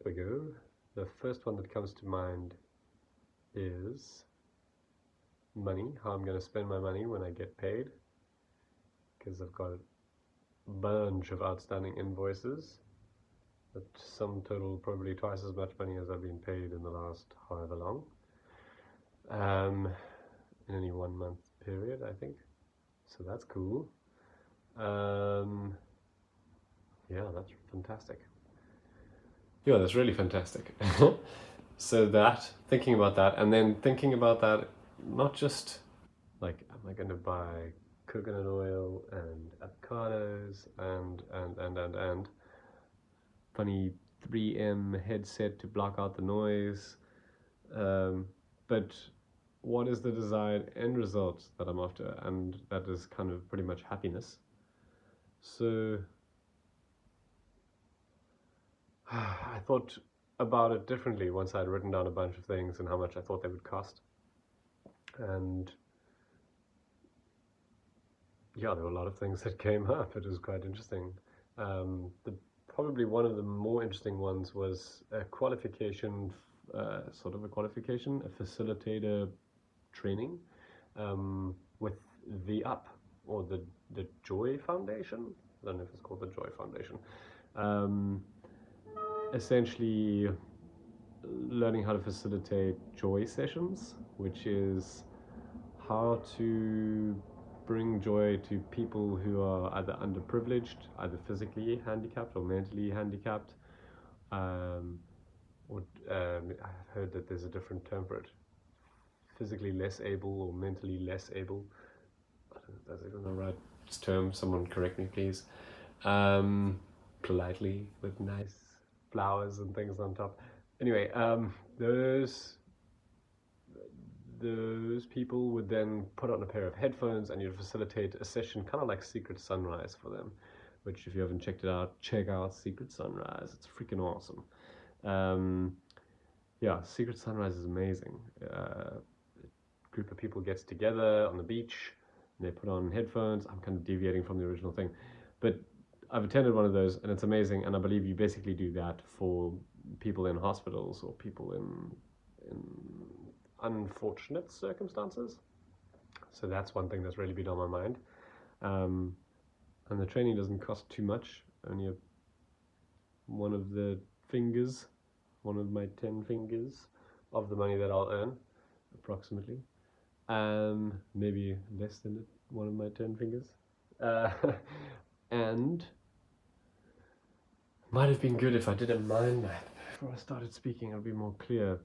we go. The first one that comes to mind is money, how I'm going to spend my money when I get paid, because I've got a bunch of outstanding invoices that sum total probably twice as much money as I've been paid in the last however long, in any 1 month period, I think. So that's cool. Yeah, that's fantastic. Yeah, that's really fantastic. So that, thinking about that, and then thinking about that, not just like, am I going to buy coconut oil and avocados and funny 3M headset to block out the noise, but what is the desired end result that I'm after? And that is kind of pretty much happiness. So I thought about it differently once I'd written down a bunch of things and how much I thought they would cost. And yeah, there were a lot of things that came up. It was quite interesting. Probably one of the more interesting ones was a qualification, a facilitator training with the UP, or the Joy Foundation. I don't know if it's called the Joy Foundation. Essentially learning how to facilitate joy sessions, which is how to bring joy to people who are either underprivileged, either physically handicapped or mentally handicapped. I've heard that there's a different term for it. Physically less able or mentally less able. I don't know if that's even the right term. Someone correct me, please. Politely, with nice flowers and things on top. Anyway, those people would then put on a pair of headphones and you'd facilitate a session kind of like Secret Sunrise for them, which if you haven't checked it out, check out Secret Sunrise. It's freaking awesome. Yeah, Secret Sunrise is amazing. A group of people gets together on the beach and they put on headphones. I'm kind of deviating from the original thing, but I've attended one of those and it's amazing, and I believe you basically do that for people in hospitals or people in unfortunate circumstances. So that's one thing that's really been on my mind. And the training doesn't cost too much, only one of my 10 fingers of the money that I'll earn, approximately. Maybe less than one of my 10 fingers. And might have been good if I did a mind map before I started speaking. It'll be more clear.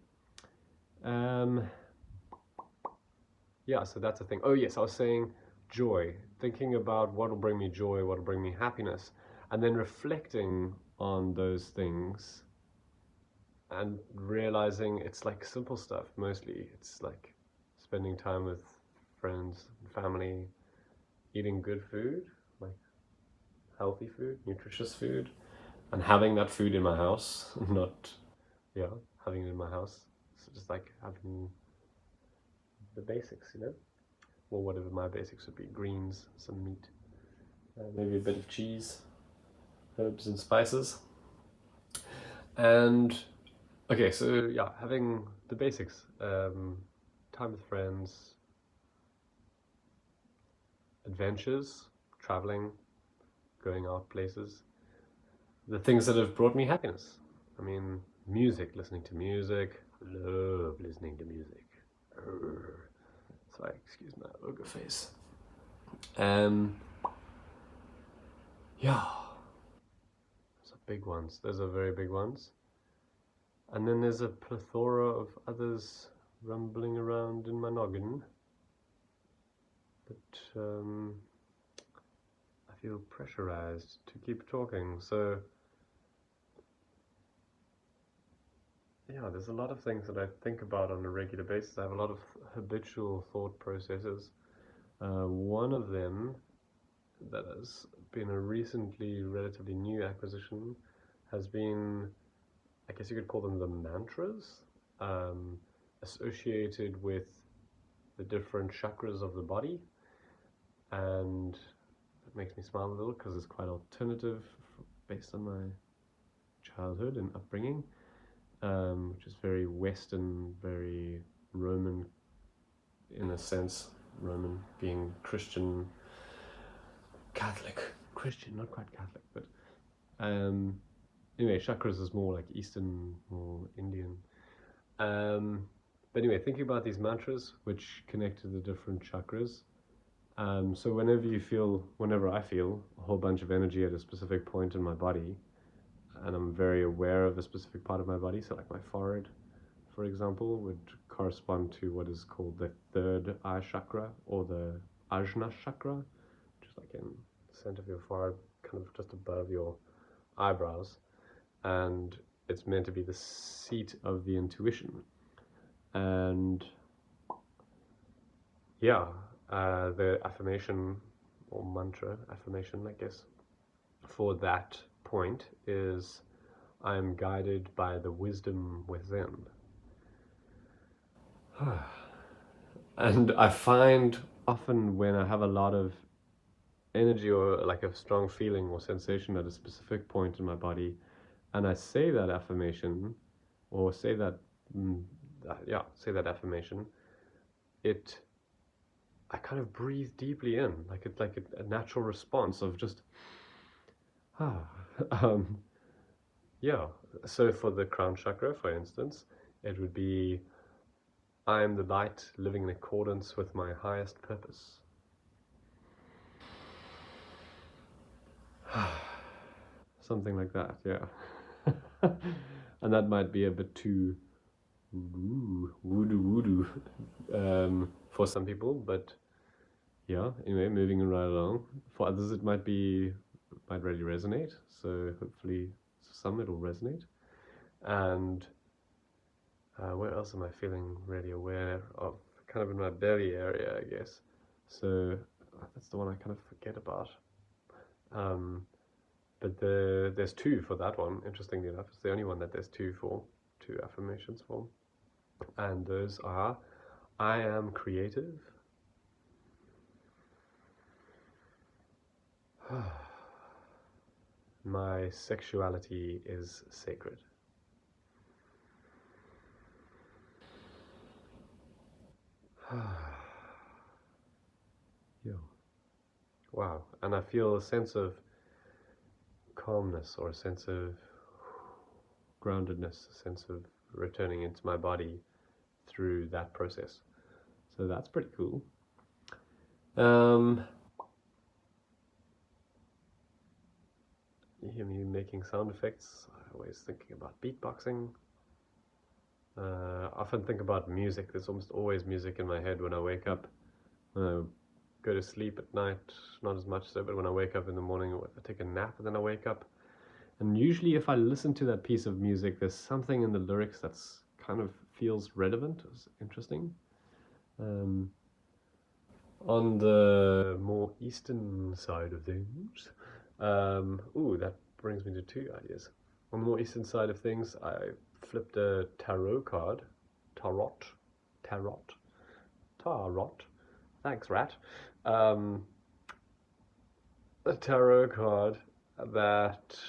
Yeah, so that's the thing. Oh yes, I was saying joy, thinking about what will bring me joy, what will bring me happiness, and then reflecting on those things and realizing it's like simple stuff mostly. It's like spending time with friends and family, eating good food, like healthy food, nutritious food, and having that food in my house, not, yeah, having it in my house. So just like having the basics, or whatever my basics would be: greens, some meat, maybe a bit of cheese, herbs and spices. And okay, so yeah, having the basics, time with friends, adventures, traveling, going out places, the things that have brought me happiness. I mean, music, listening to music. I love listening to music. Sorry, excuse my ogre face. Yeah, those are big ones. Those are very big ones. And then there's a plethora of others rumbling around in my noggin. But I feel pressurized to keep talking. So yeah, there's a lot of things that I think about on a regular basis. I have a lot of habitual thought processes. One of them that has been a recently relatively new acquisition has been, I guess you could call them the mantras, associated with the different chakras of the body. And it makes me smile a little because it's quite alternative based on my childhood and upbringing. which is very Western, very Roman in a sense. Roman being Christian, Catholic, Christian, not quite Catholic, but anyway, chakras is more like Eastern or Indian. But anyway, thinking about these mantras which connect to the different chakras. So whenever I feel a whole bunch of energy at a specific point in my body, and I'm very aware of a specific part of my body, so like my forehead, for example, would correspond to what is called the third eye chakra, or the Ajna chakra, which is like in the center of your forehead, kind of just above your eyebrows, and it's meant to be the seat of the intuition. And yeah, the affirmation or mantra affirmation, I guess, for that point is, I am guided by the wisdom within. And I find often when I have a lot of energy or like a strong feeling or sensation at a specific point in my body, and I say that affirmation, or say that affirmation, I kind of breathe deeply in, like it's like a natural response of just yeah. So for the crown chakra, for instance, it would be, I am the light living in accordance with my highest purpose. Something like that, yeah. And that might be a bit too voodoo for some people, but yeah, anyway, moving right along. For others it might really resonate, so hopefully some it'll resonate. And where else am I feeling really aware of? Kind of in my belly area, I guess. So that's the one I kind of forget about. But there's two for that one, interestingly enough. It's the only one that there's two affirmations for. And those are, I am creative. My sexuality is sacred. Yo. Wow. And I feel a sense of calmness, or a sense of groundedness, a sense of returning into my body through that process. So that's pretty cool. You hear me making sound effects. I'm always thinking about beatboxing. I often think about music. There's almost always music in my head when I wake up. When I go to sleep at night, not as much so, but when I wake up in the morning, or if I take a nap and then I wake up. And usually if I listen to that piece of music, there's something in the lyrics that's kind of feels relevant, it's interesting. On the more eastern side of things, that brings me to two ideas. On the more eastern side of things, I flipped a tarot card. Tarot. Thanks, rat. A tarot card that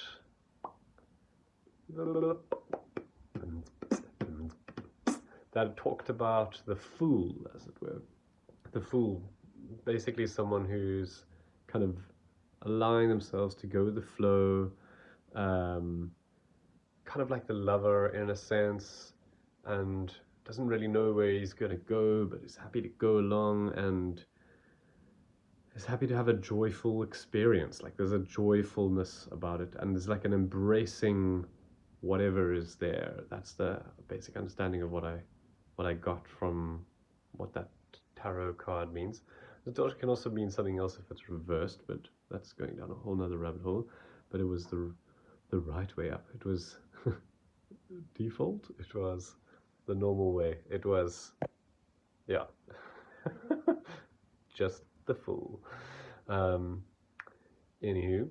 talked about the fool, as it were. The fool, basically someone who's kind of allowing themselves to go with the flow, kind of like the lover in a sense, and doesn't really know where he's going to go, but is happy to go along and is happy to have a joyful experience. Like there's a joyfulness about it, and there's like an embracing whatever is there. That's the basic understanding of what I got from what that tarot card means. It can also mean something else if it's reversed, but that's going down a whole nother rabbit hole. But it was the right way up. It was default. It was the normal way. It was, yeah, just the fool. Anywho,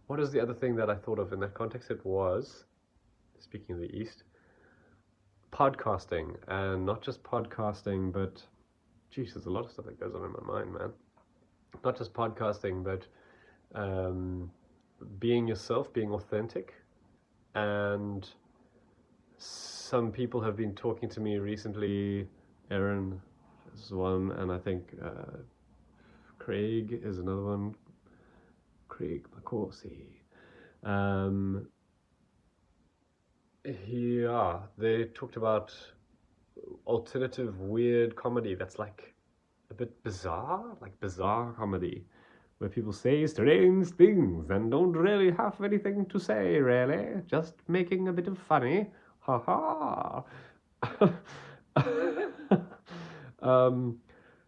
what is the other thing that I thought of in that context? It was, speaking of the East, podcasting, and not just podcasting, but geez, there's a lot of stuff that goes on in my mind, man. Not just podcasting, but being yourself, being authentic, and some people have been talking to me recently. Aaron is one, and I think Craig is another one. Craig McCorsey. Yeah, they talked about alternative weird comedy that's like a bit bizarre, like bizarre comedy, where people say strange things and don't really have anything to say, really, just making a bit of funny. Ha ha.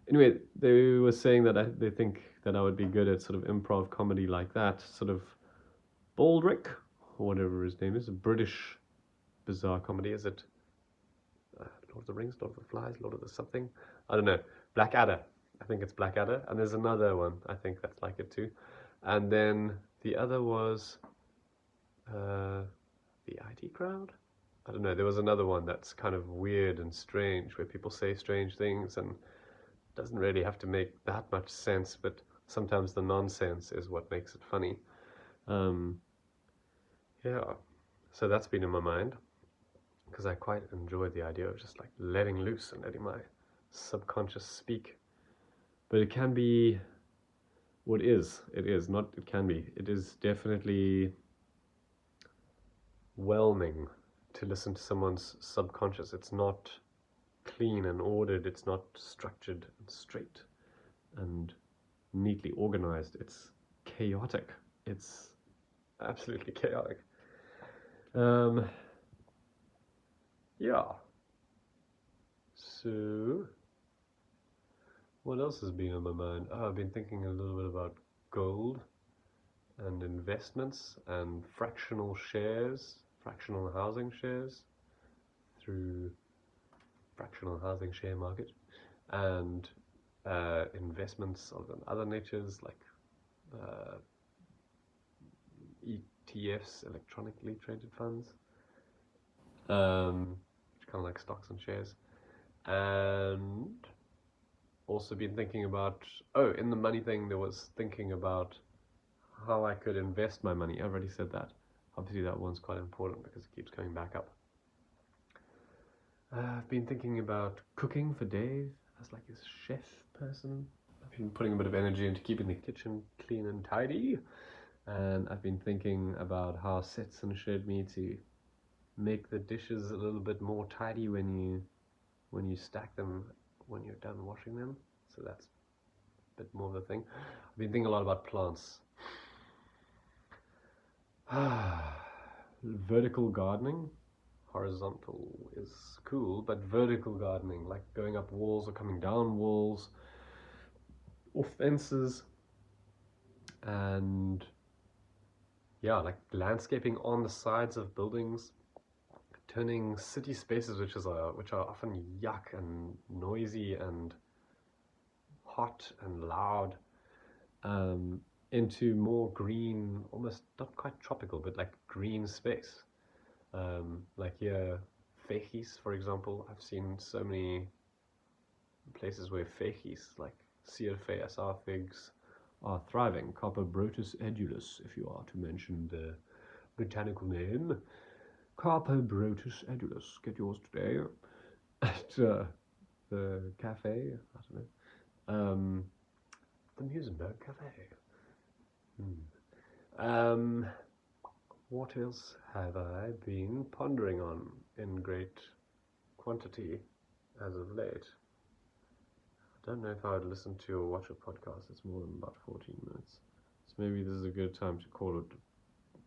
Anyway, they were saying that they think that I would be good at sort of improv comedy like that, sort of Baldrick, or whatever his name is, a British bizarre comedy. Is it Lord of the Rings, Lord of the Flies, Lord of the something? I don't know. Blackadder. I think it's Blackadder. And there's another one, I think that's like it too. And then the other was the IT Crowd? I don't know. There was another one that's kind of weird and strange, where people say strange things and doesn't really have to make that much sense, but sometimes the nonsense is what makes it funny. Yeah, so that's been in my mind, because I quite enjoy the idea of just like letting loose and letting my subconscious speak. But it can be, what is, it is, not it can be, it is definitely whelming to listen to someone's subconscious. It's not clean and ordered, it's not structured and straight and neatly organized. It's chaotic. It's absolutely chaotic. Yeah. So, what else has been on my mind? Oh, I've been thinking a little bit about gold and investments and fractional shares, fractional housing shares through fractional housing share market, and investments of other natures like ETFs, electronically traded funds, kind of like stocks and shares. And also been thinking about, in the money thing, there was thinking about how I could invest my money. I already said that. Obviously that one's quite important because it keeps coming back up. I've been thinking about cooking for Dave as like his chef person. I've been putting a bit of energy into keeping the kitchen clean and tidy. And I've been thinking about how Setson showed me to make the dishes a little bit more tidy when you stack them when you're done washing them. So that's a bit more of the thing. I've been thinking a lot about plants. Vertical gardening. Horizontal is cool, but vertical gardening, like going up walls or coming down walls or fences, and yeah, like landscaping on the sides of buildings, turning city spaces, which are often yuck and noisy and hot and loud, into more green, almost not quite tropical, but like green space. Like here, feigies, for example. I've seen so many places where feigies, like CFASR figs, are thriving. Carpobrotus edulis, if you are to mention the botanical name. Carpobrotus edulis. Get yours today at the cafe. I don't know. The Musenberg Cafe. What else have I been pondering on in great quantity as of late? I don't know if I would listen to or watch a podcast. It's more than about 14 minutes. So maybe this is a good time to call it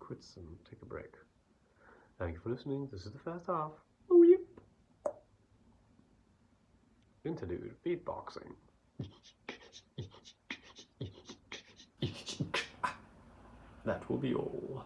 quits and take a break. Thank you for listening. This is the first half. Oh, yep. Interlude. Beatboxing. That will be all.